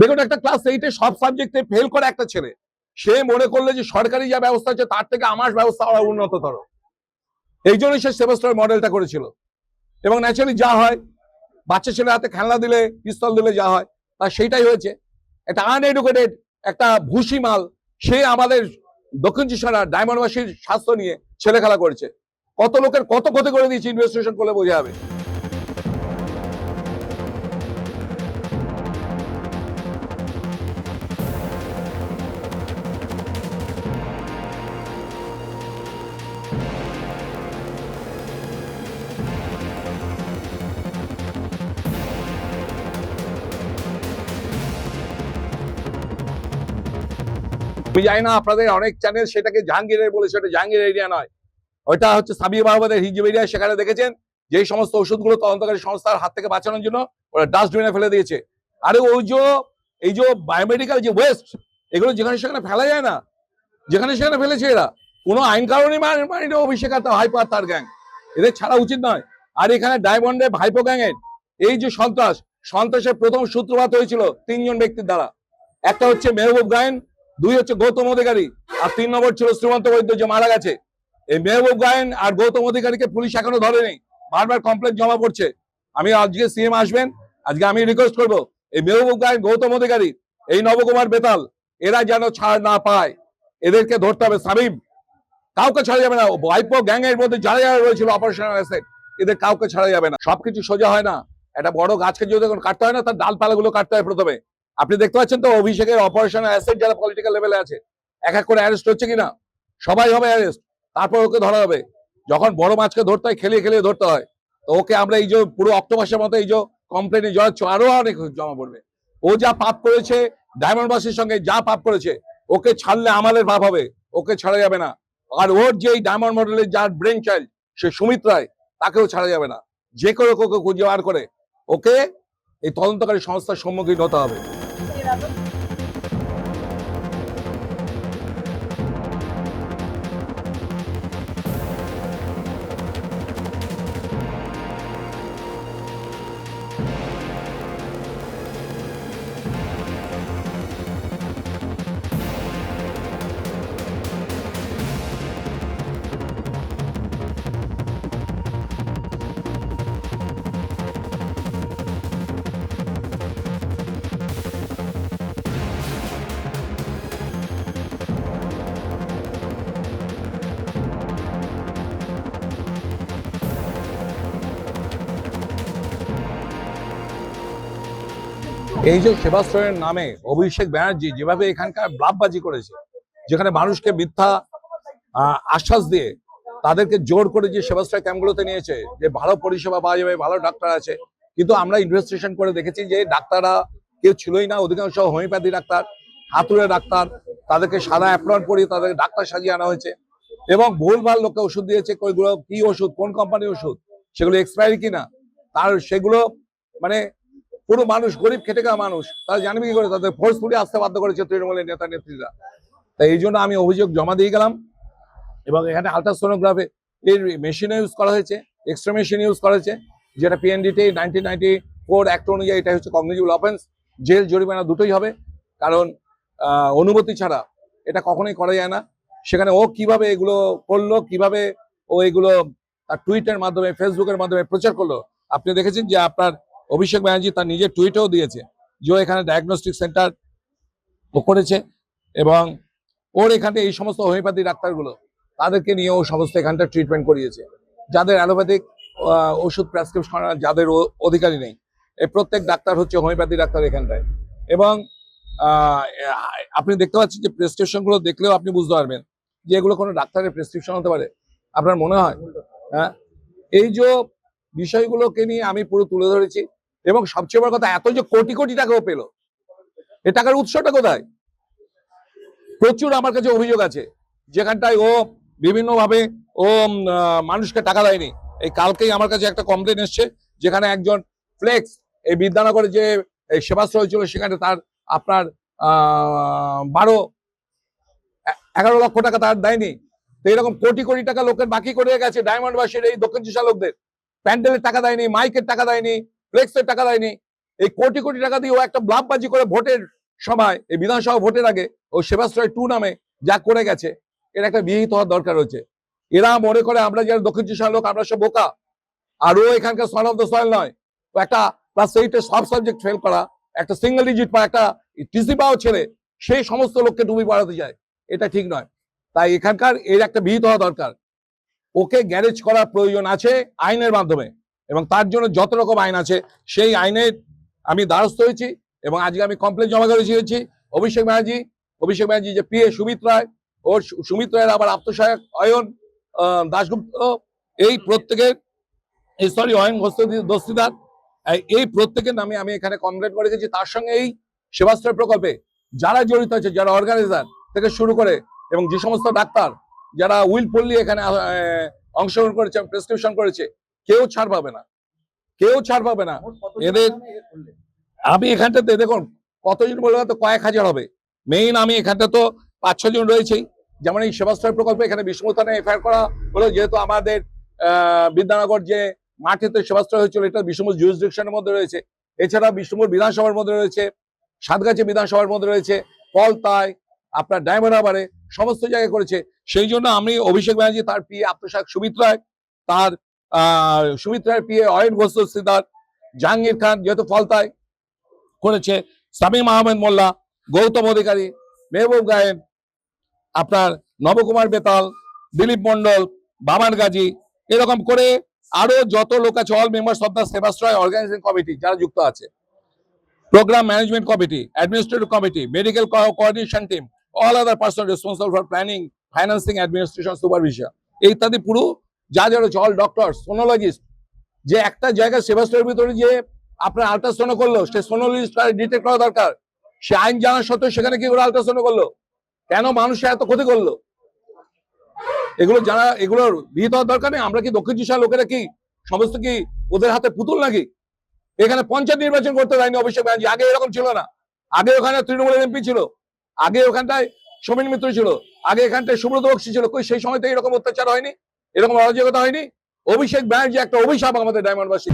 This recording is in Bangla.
দেখুন, একটা ক্লাস 8-এ সব সাবজেক্টে ফেল করে একটা ছেলে, সে মনে করলে যে সরকারি যা ব্যবস্থা আছে তার থেকে আমার ব্যবস্থা উন্নততর। এই জন্যই সে সেমেস্টার মডেলটা করেছিল। এবং ন্যাচারালি যা হয়, বাচ্চা ছেলে হাতে খেলনা দিলে, পিস্তল দিলে যা হয়, তা সেইটাই হয়েছে। একটা আনএডুকেটেড, একটা ভুসি মাল, সে আমাদের দক্ষিণ চব্বিশ পরগনা ডায়মন্ডবাসীর স্বাস্থ্য নিয়ে ছেলে খেলা করেছে। কত লোকের কত ক্ষতি করে দিয়েছে, ইনভেস্টিগেশন করলে বোঝা যাবে। আমি জানি না, আপনাদের অনেক চ্যানেল সেটাকে জাহাঙ্গীরের বলেছে, ওটা জাহাঙ্গীর এরিয়া নয়, ওইটা হচ্ছে সাবির আহমেদের হিজব এরিয়া। সেখানে দেখেছেন যে এই সমস্ত ওষুধগুলো তদন্তকারী সংস্থার হাত থেকে বাঁচানোর জন্য ওরা ডাস্টবিনে ফেলে দিয়েছে। আরে ওই যে এই যে বায়োমেডিক্যাল যে ওয়েস্ট, এগুলো যেখানে সেখানে ফেলা যায় না, যেখানে সেখানে ফেলেছে এরা। কোনো আইন কারণে মানিনি অভিষেক আর ভাইপো আর তার গ্যাং, এদের ছাড়া উচিত নয়। আর এখানে ডায়মন্ডে ভাইপো গ্যাংয়ের এই যে সন্ত্রাসের প্রথম সূত্রপাত হয়েছিল 3 জন ব্যক্তির দ্বারা। একটা হচ্ছে মেহবুব গায়েন, 2 হচ্ছে গৌতম অধিকারী, আর 3 নম্বর ছিল শ্রীমন্ত বৈদ্য যে মারা গেছে। এই মেহবুব গায়েন আর গৌতম অধিকারীকে পুলিশ এখনো ধরেনি, বারবার কমপ্লেন জমা পড়ছে। আমি আজকে সিএম আসবেন, আজকে আমি রিকোয়েস্ট করবো এই মেহবুব গায়েন, গৌতম অধিকারী, এই নবকুমার বেতাল, এরা যেন ছাড় না পায়, এদেরকে ধরতে হবে। সাবিব, কাউকে ছাড়া যাবে না। ভাইপো গ্যাং এর মধ্যে যারা যারা রয়েছিল অপারেশনাল অ্যাসেট, এদের কাউকে ছাড়া যাবে না। সবকিছু সোজা হয় না। একটা বড় গাছকে যদি কাটতে হয় না, তার ডালপালাগুলো কাটতে হয় প্রথমে। আপনি দেখতে পাচ্ছেন তো অভিষেকের অপারেশনাল অ্যাসেট যারা পলিটিক্যাল লেভেলে আছে, এক এক করে অ্যারেস্ট হচ্ছে কিনা। সবাই হবে অ্যারেস্ট, তারপর ওকে ধরা হবে। যখন বড় মাছকে ধরতে হয়, খেলিয়ে খেলিয়ে ধরতে হয়। তো ওকে আমরা এই যে পুরো অক্টোপাসের মতো এই যে কমপ্লেনে জড়াচ্ছ, আরো অনেক জমা পড়বে। ও যা পাপ করেছে, ডায়মন্ডবাসীর সঙ্গে যা পাপ করেছে, ওকে ছাড়লে আমাদের পাপ হবে, ওকে ছাড়া যাবে না। আর ওর যে ডায়মন্ড মডেলের যার ব্রেন চাইল্ড, সে সুমিত রায়, তাকেও ছাড়া যাবে না। যে করে ওকে খুঁজে বার করে ওকে এই তদন্তকারী সংস্থার সম্মুখীন হতে হবে। এই যে সেবাশ্রয়ের নামে অভিষেক ব্যানার্জি যেভাবে এখানকার ব্লাফবাজি করেছে, যেখানে মানুষকে মিথ্যা আশ্বাস দিয়ে তাদেরকে জোর করে যে সেবাশ্রয় ক্যাম্পগুলোতে নিয়েছে, যে ভালো পরিষেবা পাওয়া যাবে, ভালো ডাক্তার আছে, কিন্তু আমরা ইনভেস্টিগেশন করে দেখেছি যে ডাক্তাররা কেউ ছিলই না। অধিকাংশ হোমিওপ্যাথি ডাক্তার, হাতুড়ে ডাক্তার, তাদেরকে সাদা অ্যাপ্রন পরিয়ে তাদেরকে ডাক্তার সাজিয়ে আনা হয়েছে এবং ভুলভাল লোককে ওষুধ দিয়েছে। ওইগুলো কি ওষুধ, কোন কোম্পানির ওষুধ, সেগুলো এক্সপায়ারি কিনা, তার সেগুলো মানে পুরো মানুষ, গরিব খেটে খাওয়া মানুষ, তারা জানবে কি করে? তাদের ফোর্সফুলি আসতে বাধ্য করেছে তৃণমূলের নেতা নেত্রীরা। তাই এই জন্য আমি অভিযোগ জমা দিয়ে গেলাম। এবং এখানে আলট্রাসোনোগ্রাফি এর মেশিন ইউজ করা হয়েছে, এক্সট্রা মেশিন ইউজ করা হয়েছে, যেটা পিএনডিটি 1994 অ্যাক্ট অনুযায়ী এটা হচ্ছে কগনিটিভ অফেন্স, জেল জরিমানা দুটোই হবে। কারণ অনুমতি ছাড়া এটা কখনোই করা যায় না। সেখানে ও কিভাবে এগুলো করলো, কিভাবে ও এগুলো তার টুইটের মাধ্যমে, ফেসবুকের মাধ্যমে প্রচার করলো, আপনি দেখেছেন যে আপনার অভিষেক ব্যানার্জি তার নিজের টুইটেও দিয়েছে যে এখানে ডায়াগনস্টিক সেন্টার করেছে এবং ওর এখানে এই সমস্ত হোমিওপ্যাথি ডাক্তারগুলো তাদেরকে নিয়ে ও সমস্ত এখানটা ট্রিটমেন্ট করিয়েছে। যাদের অ্যালোপ্যাথিক ওষুধ প্রেসক্রিপশন করার যাদের অধিকারী নেই, এই প্রত্যেক ডাক্তার হচ্ছে হোমিওপ্যাথি ডাক্তার এখানটায়। এবং আপনি দেখতে পাচ্ছেন যে প্রেসক্রিপশনগুলো দেখলেও আপনি বুঝতে পারবেন যে এগুলো কোনো ডাক্তারের প্রেসক্রিপশন হতে পারে, আপনার মনে হয়? হ্যাঁ, এই যে বিষয়গুলোকে নিয়ে আমি পুরো তুলে ধরেছি। এবং সবচেয়ে বড় কথা, এত যে কোটি কোটি টাকাও পেল, এ টাকার উৎসটা কোথায়? প্রচুর আমার কাছে অভিযোগ আছে যেখানটায় ও বিভিন্নভাবে ও মানুষকে টাকা দেয়নি। এই কালকেই আমার কাছে একটা কমপ্লেন এসছে যেখানে একজন ফ্লেক্স এই বিদ্যানগরে যে সেবাশ্রয় ছিল, সেখানে তার আপনার 11 লক্ষ টাকা তার দেয়নি। তো এরকম কোটি কোটি টাকা লোকের বাকি করে গেছে ডায়মন্ডবাসীর, এই দক্ষিণ চব্বিশ লোকদের। প্যান্ডেলের টাকা দেয়নি, মাইকের টাকা দেয়নি, ফ্লেক্সের টাকা দেয়নি। এই কোটি কোটি টাকা দিয়ে ও একটা ব্লাফবাজি করে ভোটের সময়, এই বিধানসভা ভোটের আগে ও সেবাশ্রয় 2 নামে যা করে গেছে, এর একটা বিহিত হওয়ার দরকার রয়েছে। এরা মনে করে আমরা যারা দক্ষিণ চব্বিশ লোক আমরা সব বোকা, আর ও এখানকার সন অফ দ্য সয়েল নয়। ও একটা ক্লাস 8-এ সব সাবজেক্ট ফেল করা, একটা সিঙ্গেল ডিজিট পা, একটা টিসি পাওয়া ছেলে, সেই সমস্ত লোককে ডুবি পাড়াতে যায়, এটা ঠিক নয়। তাই এখানকার এর একটা বিহিত হওয়া দরকার। ওকে গ্যারেজ করার প্রয়োজন আছে আইনের মাধ্যমে, এবং তার জন্য যত রকম আইন আছে সেই আইনের আমি দ্বারস্থ হয়েছি, এবং আজকে আমি কমপ্লেন জমা করেছি। অভিষেক ব্যানার্জি যে পিএ সুমিত রায়, ওর সুমিত রায়ের আবার আত্মসহায়ক অয়ন দাশগুপ্ত, এই প্রত্যেকের সরি অয়ন দস্তিদার, এই প্রত্যেকের নামে আমি এখানে কমপ্লেন করে গেছি। তার সঙ্গে এই সেবাশ্রয় প্রকল্পে যারা জড়িত আছে, যারা অর্গানাইজার থেকে শুরু করে, এবং যে সমস্ত ডাক্তার যারা উইলফুলি এখানে অংশগ্রহণ করেছে, প্রেসক্রিপশন করেছে, কেউ ছাড় পাবে না, কেউ ছাড় পাবে না এদের। আমি এখানটাতে দেখুন কতজন বলবো, তো কয়েক হাজার হবে। মেইন আমি এখানটা তো 5-6 জন রয়েছেই। যেমন এই সেবাশ্রয় প্রকল্পে এখানে বিষ্ণুপুর থানায় এফআইআর করা হলো, যেহেতু আমাদের বিদ্যানগর যে মাঠেতে সেবাশ্রয় হয়েছিল এটা বিষ্ণুপুর জুরিসডিকশনের মধ্যে রয়েছে। এছাড়া বিষ্ণুপুর বিধানসভার মধ্যে রয়েছে, সাতগাছি বিধানসভার মধ্যে রয়েছে, পলতায়, আপনার ডায়মন্ড হারবারে, সমস্ত জায়গায় করেছে। সেই জন্য আমি অভিষেক ব্যানার্জি, তার পিএ আত্মসহায়ক সুমিত রায়, তার সুমিত রায়ের পিএ অয়ন ঘোষ দস্তিদার, জাহাঙ্গীর খান যেহেতু ফলতায় করেছে, সামিম আহমেদ মোল্লা, গৌতম অধিকারী, মেহবুব গায়েন, আপনার নবকুমার বেতাল, দিলীপ মন্ডল, বামান গাজী, এরকম করে আরো যত লোক আছে, all members of the Sebashray organising committee যারা যুক্ত আছে, programme management committee, administrative committee, medical coordination team, all other person responsible for planning, financing, administration, supervision ইত্যাদি, পুরো যা যা রয়েছে, অল ডক্টর, সোনোলজিস্ট। যে একটা জায়গায় সেবাশ্রয়ের ভিতরে যে আপনার আল্ট্রাসাউন্ড করলো, সে সোনোলজিস্ট ডিটেক্ট করা দরকার। সে আইন জানা সত্ত্বেও সেখানে কি করে আল্ট্রাসাউন্ড করলো, কেন মানুষের এত ক্ষতি করলো, এগুলো যারা, এগুলোর বিহিত হওয়ার দরকার নেই। আমরা কি দক্ষিণ চব্বিশ লোকেরা কি সমস্ত কি ওদের হাতে পুতুল নাকি? এখানে পঞ্চায়েত নির্বাচন করতে দেয়নি অভিষেক ব্যানার্জি, আগে এরকম ছিল না। আগে ওখানে তৃণমূলের এমপি ছিল, আগে ওখানটায় সোমেন মিত্র ছিল, আগে এখানটায় সুব্রত বক্সী ছিল, কই সেই সময় তো এরকম অত্যাচার হয়নি, এরকম অরাজকতা হয়নি। অভিষেক ব্যানার্জি একটা অভিশাপ আমাদের ডায়মন্ডবাসী।